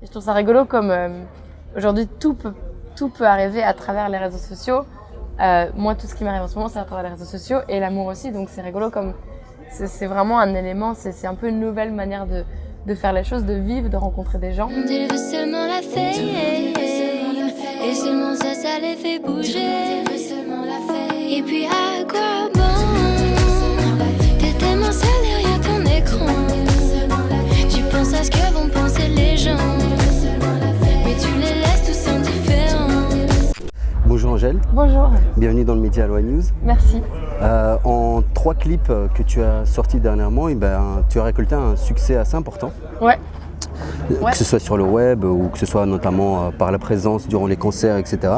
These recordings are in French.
Et je trouve ça rigolo comme aujourd'hui tout peut arriver à travers les réseaux sociaux. Moi, tout ce qui m'arrive en ce moment, c'est à travers les réseaux sociaux et l'amour aussi. Donc c'est rigolo comme c'est vraiment un élément, c'est un peu une nouvelle manière de faire les choses, de vivre, de rencontrer des gens. Il veut seulement la fame, et seulement ça les fait bouger. Et puis à quoi bon? T'es tellement seul derrière ton écran. Tu penses à ce que vont penser les gens, mais tu les laisses tous indifférents. Bonjour Angèle. Bonjour. Bienvenue dans le média Aloha News. Merci. En 3 clips que tu as sortis dernièrement, tu as récolté un succès assez important. Ouais. Que ce soit sur le web ou que ce soit notamment par la présence durant les concerts, etc.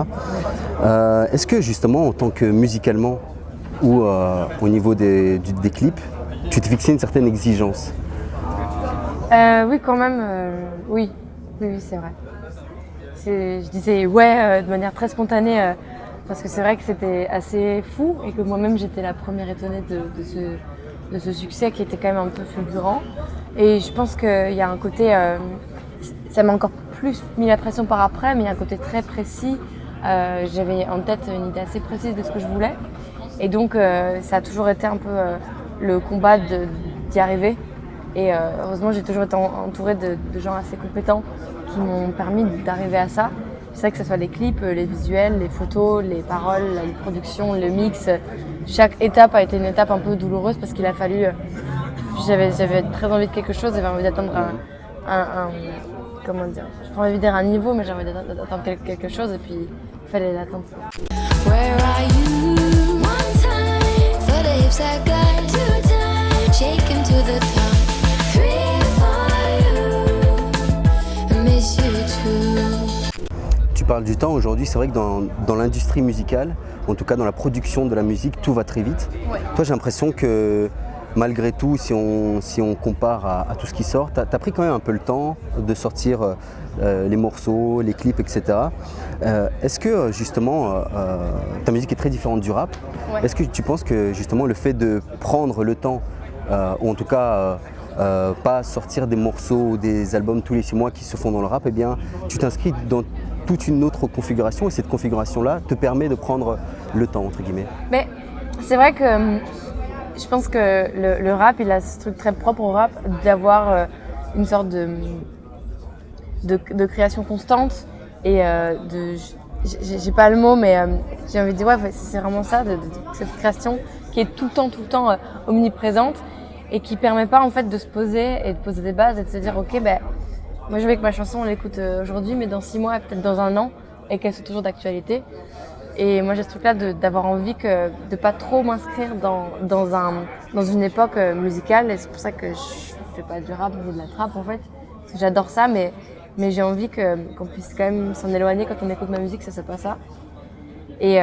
Est-ce que justement, en tant que musicalement ou au niveau des clips, tu t'es fixé une certaine exigence? Oui, quand même. Oui, c'est vrai. Je disais ouais de manière très spontanée parce que c'est vrai que c'était assez fou et que moi-même j'étais la première étonnée de ce succès qui était quand même un peu fulgurant. Et je pense qu'il y a un côté, ça m'a encore plus mis la pression par après, mais il y a un côté très précis. J'avais en tête une idée assez précise de ce que je voulais. Et donc ça a toujours été un peu le combat d'y arriver. Et heureusement j'ai toujours été entourée de gens assez compétents qui m'ont permis d'arriver à ça. C'est vrai que ce soit les clips, les visuels, les photos, les paroles, la production, le mix. Chaque étape a été une étape un peu douloureuse parce qu'il a fallu... J'avais très envie de quelque chose, j'avais envie d'atteindre comment dire, j'ai pas envie de dire un niveau, mais j'avais envie d'atteindre quelque chose et puis il fallait l'atteindre. Where are you? One time for the hips I got, 2 times shaking to the top, 3 for you, miss you too. Tu parles du temps aujourd'hui, c'est vrai que dans l'industrie musicale, en tout cas dans la production de la musique, tout va très vite. Ouais. Toi, j'ai l'impression que malgré tout, si on compare à tout ce qui sort, tu as pris quand même un peu le temps de sortir les morceaux, les clips, etc. Est-ce que justement, ta musique est très différente du rap? Ouais. Est-ce que tu penses que justement le fait de prendre le temps, ou en tout cas pas sortir des morceaux ou des albums tous les 6 mois qui se font dans le rap, eh bien tu t'inscris dans toute une autre configuration et cette configuration-là te permet de prendre le temps, entre guillemets? Mais c'est vrai que je pense que le rap, il a ce truc très propre au rap d'avoir une sorte de création constante et j'ai pas le mot, mais j'ai envie de dire ouais, c'est vraiment ça, de cette création qui est tout le temps omniprésente et qui permet pas en fait de se poser et de poser des bases et de se dire ok moi je veux que ma chanson on l'écoute aujourd'hui mais dans 6 mois et peut-être dans 1 an et qu'elle soit toujours d'actualité. Et moi j'ai ce truc-là d'avoir envie de pas trop m'inscrire dans une époque musicale et c'est pour ça que je fais pas du rap ou de la trap en fait. Parce que j'adore ça mais j'ai envie qu'on puisse quand même s'en éloigner quand on écoute ma musique, ça c'est pas ça. Et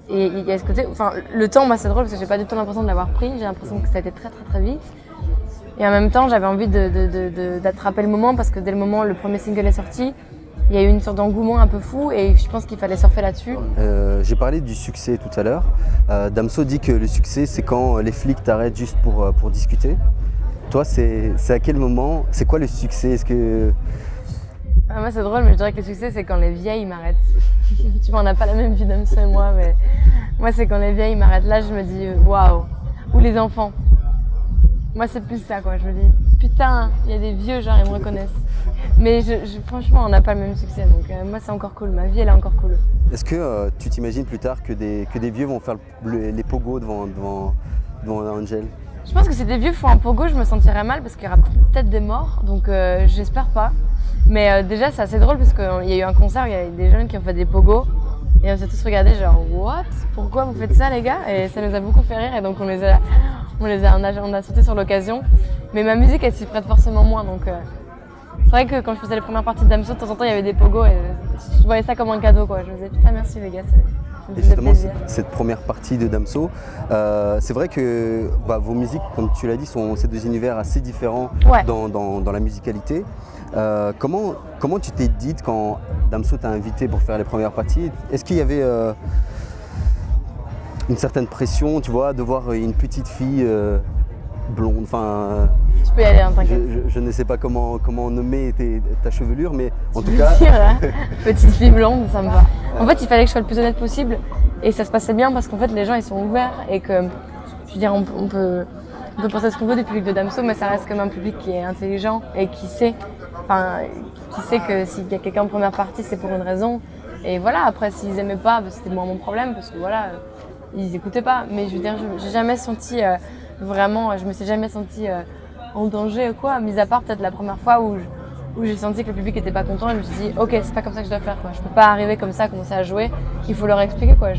il y a ce côté, enfin le temps moi c'est drôle parce que j'ai pas du tout l'impression de l'avoir pris, j'ai l'impression que ça a été très très très vite. Et en même temps j'avais envie d'attraper le moment parce que dès le moment où le premier single est sorti, il y a eu une sorte d'engouement un peu fou et je pense qu'il fallait surfer là-dessus. J'ai parlé du succès tout à l'heure. Damso dit que le succès, c'est quand les flics t'arrêtent juste pour discuter. Toi, c'est à quel moment? C'est quoi le succès? Est-ce que... Moi, c'est drôle, mais je dirais que le succès, c'est quand les vieilles m'arrêtent. Tu vois, on n'a pas la même vie Damso et moi, mais moi, c'est quand les vieilles m'arrêtent. Là, je me dis waouh. Ou les enfants. Moi, c'est plus ça, quoi. Je me dis putain, il y a des vieux, genre, ils me reconnaissent. Mais franchement, on n'a pas le même succès, donc moi c'est encore cool, ma vie elle est encore cool. Est-ce que tu t'imagines plus tard que des vieux vont faire les pogos devant Angel? Je pense que si des vieux font un pogo, je me sentirais mal parce qu'il y aura peut-être des morts, donc j'espère pas. Mais déjà c'est assez drôle parce qu'il y a eu un concert où il y a des jeunes qui ont fait des pogos et on s'est tous regardés genre what? Pourquoi vous faites ça les gars? Et ça nous a beaucoup fait rire et donc on a sauté sur l'occasion. Mais ma musique elle s'y prête forcément moins donc... C'est vrai que quand je faisais les premières parties de Damso, de temps en temps il y avait des pogos et je voyais ça comme un cadeau quoi. Je me disais putain merci les gars, ça me faisait justement plaisir. Cette première partie de Damso, c'est vrai que vos musiques, comme tu l'as dit, c'est 2 univers assez différents Ouais. dans la musicalité. Comment tu t'es dit quand Damso t'a invité pour faire les premières parties? Est-ce qu'il y avait une certaine pression, tu vois, de voir une petite fille blonde, enfin... Tu peux y aller, hein, t'inquiète. Je ne sais pas comment nommer ta chevelure, mais en tout cas... Petite fille blonde, ça me va. En fait, il fallait que je sois le plus honnête possible et ça se passait bien parce qu'en fait, les gens ils sont ouverts et que, je veux dire, on peut penser ce qu'on veut du public de Damso, mais ça reste comme un public qui est intelligent et qui sait que s'il y a quelqu'un en première partie, c'est pour une raison. Et voilà, après, s'ils aimaient pas, c'était moins mon problème parce que voilà, ils écoutaient pas. Mais je veux dire, j'ai jamais senti vraiment, je me suis jamais sentie en danger ou quoi, mis à part peut-être la première fois où j'ai senti que le public était pas content et je me suis dit ok, c'est pas comme ça que je dois faire quoi. Je peux pas arriver comme ça, commencer à jouer, il faut leur expliquer quoi.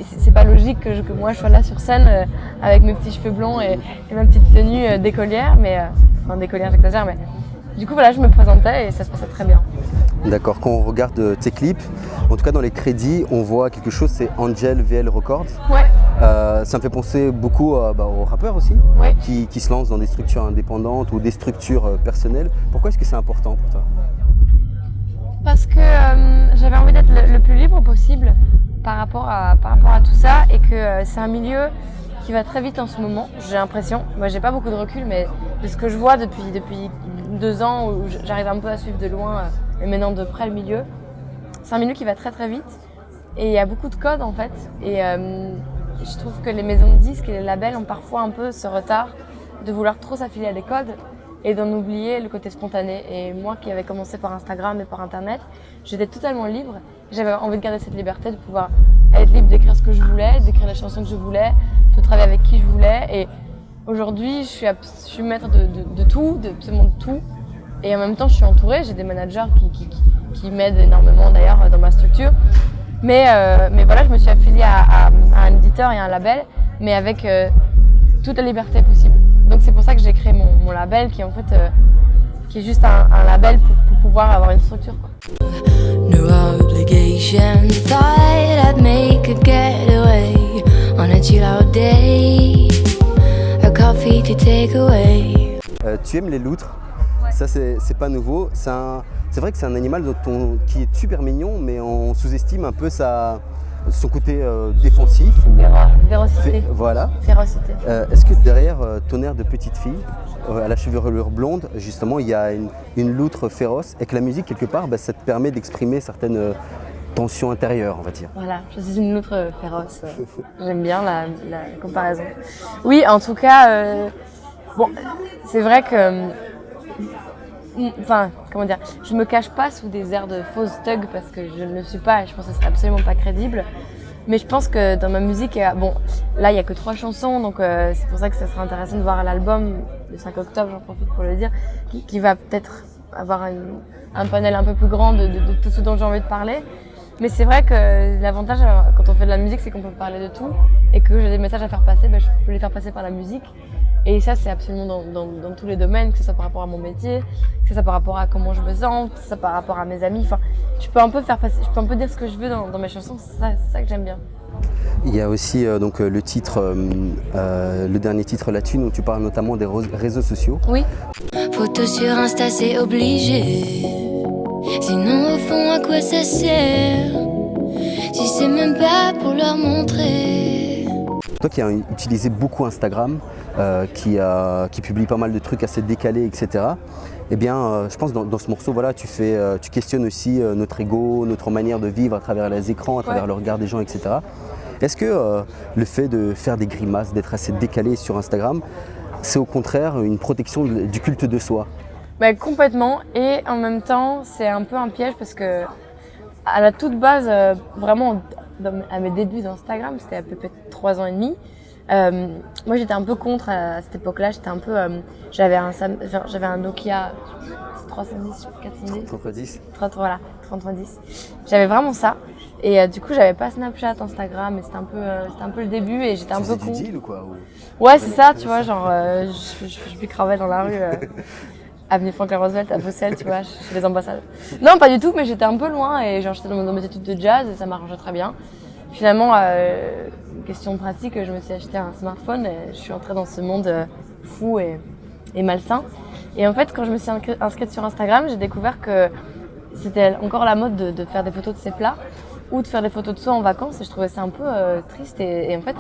C'est pas logique que moi je sois là sur scène avec mes petits cheveux blonds et ma petite tenue d'écolière, mais enfin d'écolière j'exagère, mais du coup voilà, je me présentais et ça se passait très bien. D'accord, quand on regarde tes clips, en tout cas dans les crédits, on voit quelque chose, c'est Angel VL Records. Ouais. Ça me fait penser beaucoup aux rappeurs aussi, Ouais. qui se lancent dans des structures indépendantes ou des structures personnelles. Pourquoi est-ce que c'est important pour toi? Parce que j'avais envie d'être le plus libre possible par rapport à tout ça et que c'est un milieu qui va très vite en ce moment, j'ai l'impression. Moi j'ai pas beaucoup de recul, mais de ce que je vois depuis 2 ans où j'arrive un peu à suivre de loin et maintenant de près le milieu, c'est un milieu qui va très très vite et il y a beaucoup de codes en fait et je trouve que les maisons de disques et les labels ont parfois un peu ce retard de vouloir trop s'affiler à des codes et d'en oublier le côté spontané. Et moi qui avais commencé par Instagram et par Internet, j'étais totalement libre. J'avais envie de garder cette liberté, de pouvoir être libre d'écrire ce que je voulais, d'écrire les chansons que je voulais, de travailler avec qui je voulais. Et aujourd'hui, je suis maître de tout, absolument de tout. Et en même temps, je suis entourée, j'ai des managers qui m'aident énormément d'ailleurs dans ma structure. Mais voilà, je me suis affiliée à un éditeur et à un label, mais avec toute la liberté possible. Donc c'est pour ça que j'ai créé mon label qui est en fait qui est juste un label pour pouvoir avoir une structure quoi. No obligation, thought I'd make a getaway on a chill out day, a coffee to take away. Tu aimes les loutres? Ouais. Ça c'est pas nouveau. C'est vrai que c'est un animal qui est super mignon, mais on sous-estime un peu son côté défensif. Vérocité. Voilà. Férocité. Est-ce que derrière ton air de petite fille, à la chevelure blonde, justement, il y a une loutre féroce et que la musique, quelque part, ça te permet d'exprimer certaines tensions intérieures, on va dire? Voilà, je suis une loutre féroce. J'aime bien la comparaison. Oui, en tout cas, bon, c'est vrai que... Enfin, comment dire, je me cache pas sous des airs de fausse thug parce que je ne le suis pas et je pense que ce serait absolument pas crédible. Mais je pense que dans ma musique, bon, là il y a que 3 chansons, donc c'est pour ça que ça serait intéressant de voir l'album le 5 octobre, j'en profite pour le dire, qui va peut-être avoir un panel un peu plus grand de tout ce dont j'ai envie de parler. Mais c'est vrai que l'avantage quand on fait de la musique, c'est qu'on peut parler de tout et que j'ai des messages à faire passer, je peux les faire passer par la musique. Et ça, c'est absolument dans tous les domaines, que ce soit par rapport à mon métier, que ce soit par rapport à comment je me sens, que ce soit par rapport à mes amis. Enfin, je peux un peu dire ce que je veux dans mes chansons, c'est ça que j'aime bien. Il y a aussi donc le titre, le dernier titre, La Thune, où tu parles notamment des réseaux sociaux. Oui. Photo sur Insta, c'est obligé. Sinon, au fond, à quoi ça sert si c'est même pas pour leur montrer? Toi qui as utilisé beaucoup Instagram, qui publie pas mal de trucs assez décalés, etc. Eh bien, je pense dans ce morceau, voilà, tu questionnes aussi notre ego, notre manière de vivre à travers les écrans, à travers le regard des gens, etc. Est-ce que le fait de faire des grimaces, d'être assez décalé sur Instagram, c'est au contraire une protection du culte de soi? Complètement, et en même temps, c'est un peu un piège parce que à la toute base, vraiment à mes débuts d'Instagram, c'était à peu près 3 ans et demi. Moi j'étais un peu contre à cette époque-là, j'avais un Nokia 310, 410 310. Voilà, 3310. J'avais vraiment ça et du coup j'avais pas Snapchat, Instagram et c'était un peu le début et j'étais un peu con. Du deal ou quoi? Ouais, c'est ça, tu vois, genre je bicravais dans la rue avenue Franklin Roosevelt à Bruxelles, tu vois, chez les ambassades. Non, pas du tout, mais j'étais un peu loin et j'étais dans mes études de jazz et ça m'arrangeait très bien. Finalement, question pratique, je me suis acheté un smartphone et je suis entrée dans ce monde fou et malsain. Et en fait, quand je me suis inscrite sur Instagram, j'ai découvert que c'était encore la mode de faire des photos de ces plats. ou de faire des photos de soi en vacances et je trouvais ça un peu triste et en fait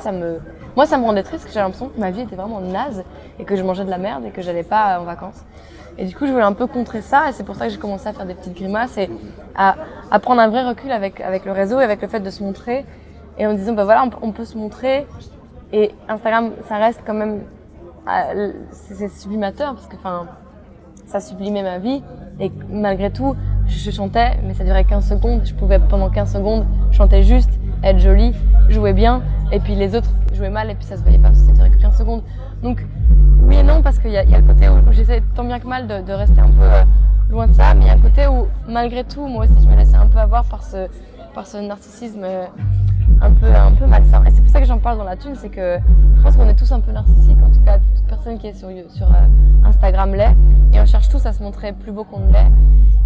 moi ça me rendait triste parce que j'avais l'impression que ma vie était vraiment naze et que je mangeais de la merde et que j'allais pas en vacances. Et du coup je voulais un peu contrer ça et c'est pour ça que j'ai commencé à faire des petites grimaces et à prendre un vrai recul avec le réseau et avec le fait de se montrer et en disant bah voilà on peut se montrer et Instagram ça reste quand même c'est sublimateur parce que ça sublimait ma vie et malgré tout je chantais mais ça durait 15 secondes, je pouvais pendant 15 secondes chanter juste, être jolie, jouer bien et puis les autres jouaient mal et puis ça se voyait pas parce que ça durait que 15 secondes. Donc oui et non parce qu'il y a le côté où j'essaie tant bien que mal de rester un peu loin de ça mais il y a un côté où malgré tout moi aussi je me laissais un peu avoir par ce narcissisme un peu malsain et c'est pour ça que j'en parle dans la thune, c'est que je pense qu'on est tous un peu narcissiques, en tout cas toute personne qui est sur Instagram l'est et on cherche tous à se montrer plus beau qu'on ne l'est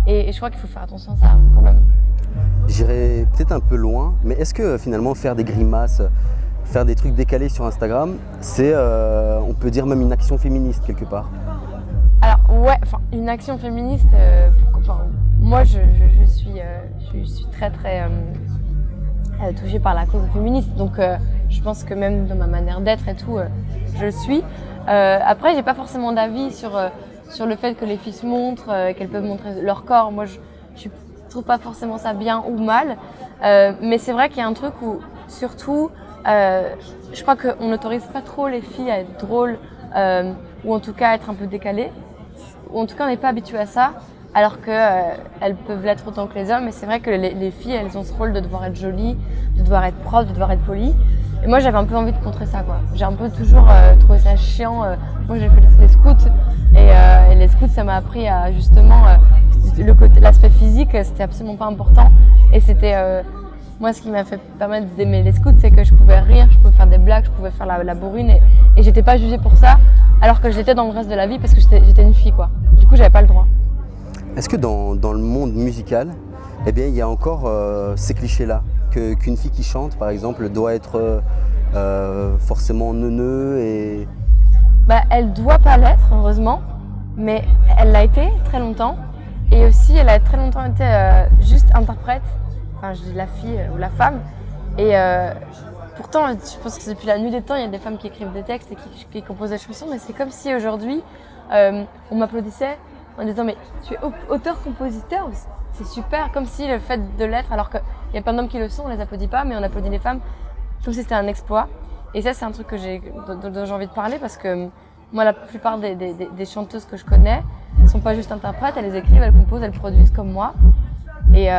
et je crois qu'il faut faire attention à ça quand même. J'irais peut-être un peu loin, mais est-ce que finalement faire des grimaces, faire des trucs décalés sur Instagram, c'est on peut dire même une action féministe quelque part? Alors ouais, une action féministe, moi je suis très touchée par la cause féministe, donc je pense que même dans ma manière d'être et tout, je le suis. Après, j'ai pas forcément d'avis sur le fait que les filles se montrent, qu'elles peuvent montrer leur corps. Moi, je trouve pas forcément ça bien ou mal, mais c'est vrai qu'il y a un truc où, surtout, je crois qu'on n'autorise pas trop les filles à être drôles, ou en tout cas à être un peu décalées, ou en tout cas on n'est pas habitué à ça. Alors qu'elles peuvent l'être autant que les hommes. Et c'est vrai que les filles, elles ont ce rôle de devoir être jolies, de devoir être propres, de devoir être polies. Et moi, j'avais un peu envie de contrer ça, quoi. J'ai un peu toujours trouvé ça chiant. Moi, j'ai fait les scouts. Et les scouts, ça m'a appris à justement l'aspect physique, c'était absolument pas important. Et c'était moi, ce qui m'a fait permettre d'aimer les scouts, c'est que je pouvais rire, je pouvais faire des blagues, je pouvais faire la bourrine. Et j'étais pas jugée pour ça, alors que je l'étais dans le reste de la vie parce que j'étais une fille, quoi. Du coup, j'avais pas le droit. Est-ce que dans le monde musical, eh bien, il y a encore ces clichés-là qu'une fille qui chante, par exemple, doit être forcément neuneu et... Elle doit pas l'être, heureusement, mais elle l'a été très longtemps. Et aussi, elle a très longtemps été juste interprète, enfin, je dis la fille ou la femme. Et pourtant, je pense que depuis la nuit des temps, il y a des femmes qui écrivent des textes et qui composent des chansons, mais c'est comme si aujourd'hui, on m'applaudissait en disant mais tu es auteur-compositeur, c'est super, comme si le fait de l'être, alors qu'il y a plein d'hommes qui le sont, on les applaudit pas, mais on applaudit les femmes comme si c'était un exploit. Et ça c'est un truc dont j'ai envie de parler parce que moi la plupart des chanteuses que je connais ne sont pas juste interprètes, elles écrivent, elles composent, elles produisent comme moi. Et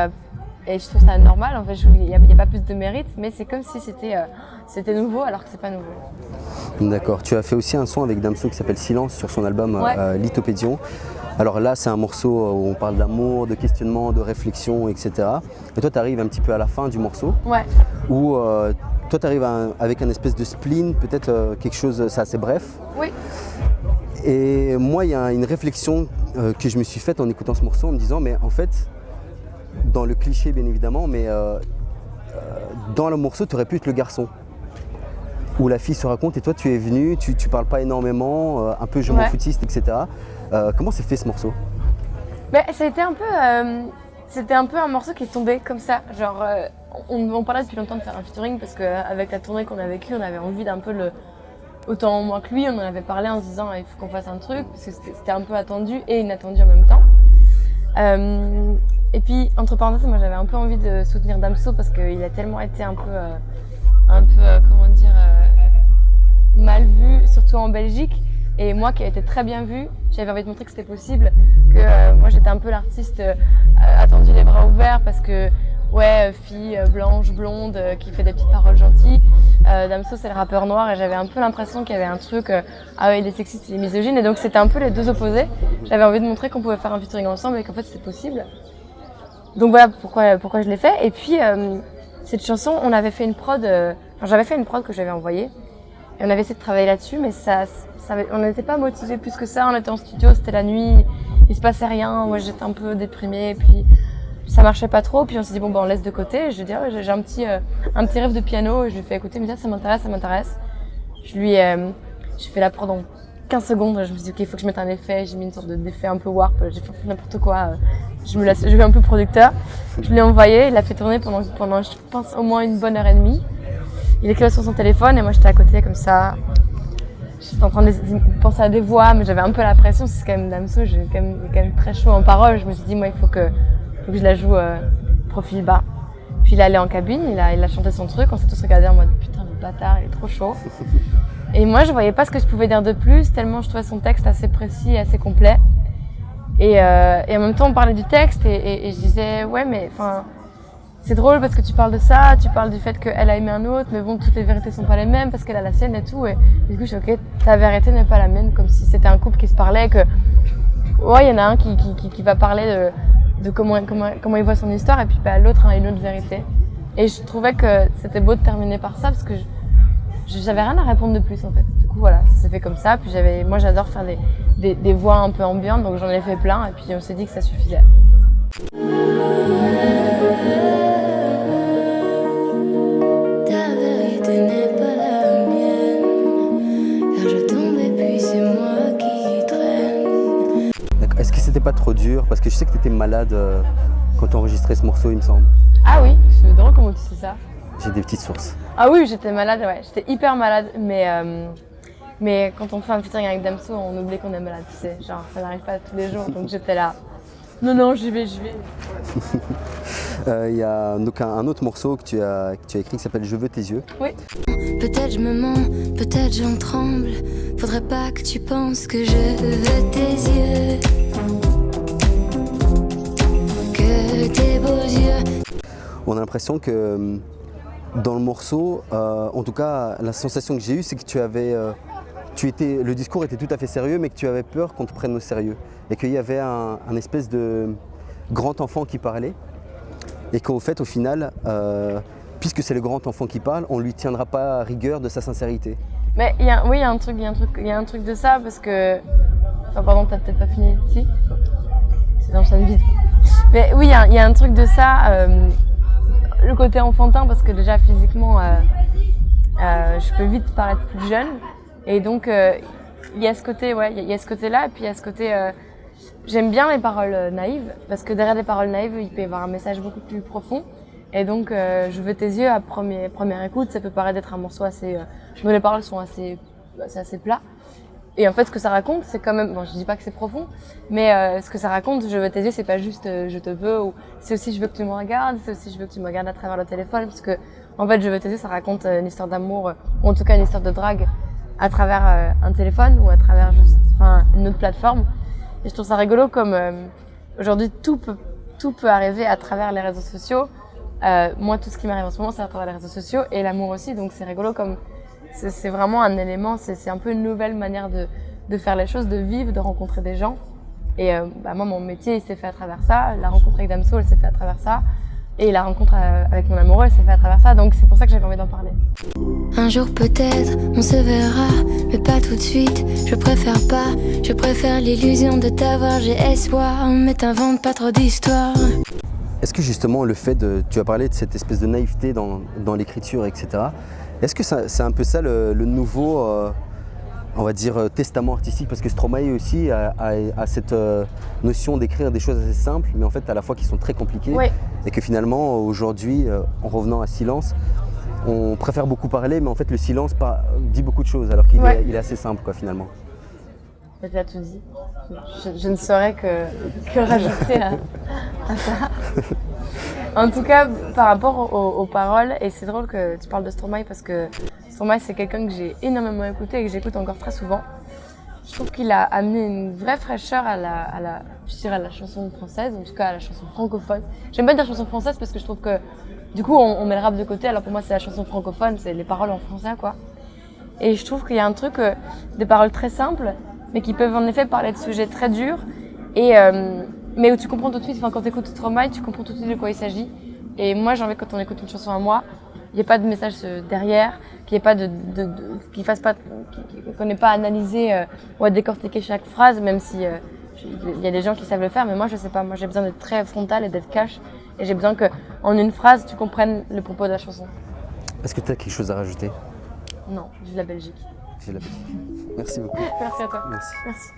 je trouve ça normal, en fait, il n'y a pas plus de mérite, mais c'est comme si c'était nouveau alors que c'est pas nouveau. D'accord, tu as fait aussi un son avec Damso qui s'appelle Silence sur son album Ouais. Lithopédion. Alors là, c'est un morceau où on parle d'amour, de questionnement, de réflexion, etc. Et toi, tu arrives un petit peu à la fin du morceau, Ouais. où toi, tu arrives avec un espèce de spleen, peut-être quelque chose, c'est assez bref. Oui. Et moi, il y a une réflexion que je me suis faite en écoutant ce morceau, en me disant, mais en fait, dans le cliché, bien évidemment, mais dans le morceau, tu aurais pu être le garçon. Où la fille se raconte et toi tu es venu, tu parles pas énormément, un peu je m'en foutiste, etc. Comment s'est fait ce morceau? C'était un peu un morceau qui est tombé comme ça. Genre, on parlait depuis longtemps de faire un featuring parce qu'avec la tournée qu'on a vécue, on avait envie d'un peu autant moi que lui, on en avait parlé en se disant il faut qu'on fasse un truc parce que c'était un peu attendu et inattendu en même temps. Et puis, entre parenthèses, moi j'avais un peu envie de soutenir Damso parce qu'il a tellement été un peu comment dire, mal vu, surtout en Belgique. Et moi qui a été très bien vue, j'avais envie de montrer que c'était possible, que moi j'étais un peu l'artiste attendu les bras ouverts parce que, ouais, fille blanche, blonde, qui fait des petites paroles gentilles. Damso c'est le rappeur noir et j'avais un peu l'impression qu'il y avait un truc, ah ouais, il est sexiste, il est misogyne, et donc c'était un peu les deux opposés. J'avais envie de montrer qu'on pouvait faire un featuring ensemble et qu'en fait c'était possible. Donc voilà pourquoi je l'ai fait. Et puis cette chanson, on avait fait une prod, j'avais fait une prod que j'avais envoyée et on avait essayé de travailler là-dessus, mais on n'était pas motivés plus que ça. On était en studio, c'était la nuit, il se passait rien, moi j'étais un peu déprimée, et puis ça marchait pas trop. Puis on s'est dit on laisse de côté. Je lui ai dit j'ai un petit rêve de piano, et je lui ai fait écouter, il me dit ça m'intéresse. J'ai fait la prod en 15 secondes, je me suis dit ok, il faut que je mette un effet, j'ai mis une sorte d'effet un peu warp, j'ai fait n'importe quoi. je vais un peu producteur. Je lui ai envoyé, il l'a fait tourner pendant je pense au moins une bonne heure et demie. Il écrivait sur son téléphone et moi j'étais à côté comme ça. J'étais en train de penser à des voix, mais j'avais un peu la pression, c'est quand même Damso, il est quand même très chaud en parole. Je me suis dit, moi il faut que je la joue profil bas. Puis il est allé en cabine, il a chanté son truc, on s'est tous regardés en mode putain le bâtard, il est trop chaud. Et moi je voyais pas ce que je pouvais dire de plus, tellement je trouvais son texte assez précis et assez complet. Et en même temps on parlait du texte et je disais ouais mais enfin c'est drôle parce que tu parles de ça, tu parles du fait qu'elle a aimé un autre, mais bon toutes les vérités sont pas les mêmes parce qu'elle a la sienne et tout. Et du coup je suis ok, ta vérité n'est pas la mienne, comme si c'était un couple qui se parlait, que ouais il y en a un qui va parler de comment il voit son histoire et puis bah, l'autre a une autre vérité. Et je trouvais que c'était beau de terminer par ça parce que j'avais rien à répondre de plus en fait. Du coup voilà, ça s'est fait comme ça. Puis moi j'adore faire des voix un peu ambiantes, donc j'en ai fait plein et puis on s'est dit que ça suffisait. Ta vérité n'est pas la mienne, car je tombe et puis c'est moi qui traîne. D'accord. Est-ce que c'était pas trop dur? Parce que je sais que tu étais malade quand tu enregistrais ce morceau, il me semble. Ah oui, c'est drôle comment tu sais ça. J'ai des petites sources. Ah oui, j'étais malade, ouais, j'étais hyper malade, mais quand on fait un featuring avec Damso, on oublie qu'on est malade, tu sais, genre ça n'arrive pas tous les jours, donc j'étais là. Non, j'y vais. Il y a donc un autre morceau que tu as écrit qui s'appelle Je veux tes yeux. Oui. Peut-être je me mens, peut-être j'en tremble. Faudrait pas que tu penses que je veux tes yeux, que tes beaux yeux. On a l'impression que dans le morceau, en tout cas la sensation que j'ai eue, c'est que le discours était tout à fait sérieux, mais que tu avais peur qu'on te prenne au sérieux. Et qu'il y avait un espèce de grand enfant qui parlait. Et qu'au fait, au final, puisque c'est le grand enfant qui parle, on ne lui tiendra pas rigueur de sa sincérité. Mais il y a un truc de ça parce que. Enfin, pardon, t'as peut-être pas fini. Si. C'est dans le chaîne vide. Mais oui, il y a un truc de ça. Le côté enfantin, parce que déjà physiquement, je peux vite paraître plus jeune. Et donc, il y a ce côté, ouais, il y a ce côté-là. Et puis il y a ce côté. J'aime bien les paroles naïves, parce que derrière les paroles naïves, il peut y avoir un message beaucoup plus profond. Et donc, Je veux tes yeux, à première écoute, ça peut paraître être un morceau assez. Dont les paroles sont assez plats. Et en fait, ce que ça raconte, c'est quand même. Bon, je dis pas que c'est profond, mais ce que ça raconte, Je veux tes yeux, c'est pas juste je te veux, ou c'est aussi je veux que tu me regardes, c'est aussi je veux que tu me regardes à travers le téléphone, parce que, en fait, Je veux tes yeux, ça raconte une histoire d'amour, ou en tout cas une histoire de drague, à travers un téléphone, ou à travers une autre plateforme. Et je trouve ça rigolo comme aujourd'hui tout peut arriver à travers les réseaux sociaux. Moi, tout ce qui m'arrive en ce moment, c'est à travers les réseaux sociaux et l'amour aussi. Donc c'est rigolo comme c'est vraiment un élément, c'est un peu une nouvelle manière de faire les choses, de vivre, de rencontrer des gens. Et moi, mon métier, il s'est fait à travers ça. La rencontre avec Damso, elle s'est fait à travers ça. Et la rencontre avec mon amoureux, elle s'est fait à travers ça. Donc c'est pour ça que j'avais envie d'en parler. Un jour peut-être, on se verra, mais pas tout de suite. Je préfère pas, je préfère l'illusion de t'avoir. J'ai espoir, mais t'inventes pas trop d'histoires. Est-ce que justement le fait tu as parlé de cette espèce de naïveté dans l'écriture, etc. Est-ce que c'est un peu ça le nouveau, on va dire, testament artistique? Parce que Stromae aussi a cette notion d'écrire des choses assez simples, mais en fait à la fois qui sont très compliquées. Oui. Et que finalement aujourd'hui, en revenant à Silence, on préfère beaucoup parler, mais en fait le silence dit beaucoup de choses, alors qu'il est assez simple quoi finalement. Tu as tout dit. Je ne saurais que rajouter à ça. En tout cas, par rapport aux paroles, et c'est drôle que tu parles de Stromae parce que Stromae c'est quelqu'un que j'ai énormément écouté et que j'écoute encore très souvent. Je trouve qu'il a amené une vraie fraîcheur à la chanson française, en tout cas à la chanson francophone. J'aime pas dire chanson française parce que je trouve que du coup on met le rap de côté, alors pour moi c'est la chanson francophone, c'est les paroles en français quoi. Et je trouve qu'il y a un truc, des paroles très simples, mais qui peuvent en effet parler de sujets très durs, mais où tu comprends tout de suite, quand tu écoutes Stromae, tu comprends tout de suite de quoi il s'agit. Et moi j'ai envie que quand on écoute une chanson à moi, il n'y ait pas de message derrière, qu'il n'y ait pas qu'on n'ait pas à analyser ou à décortiquer chaque phrase, même si il y a des gens qui savent le faire, mais moi je sais pas, moi j'ai besoin d'être très frontal et d'être cash, et j'ai besoin qu'en une phrase tu comprennes le propos de la chanson. Est-ce que tu as quelque chose à rajouter? Non, vive la Belgique. Vive la Belgique. Merci beaucoup. Merci à toi. Merci. Merci.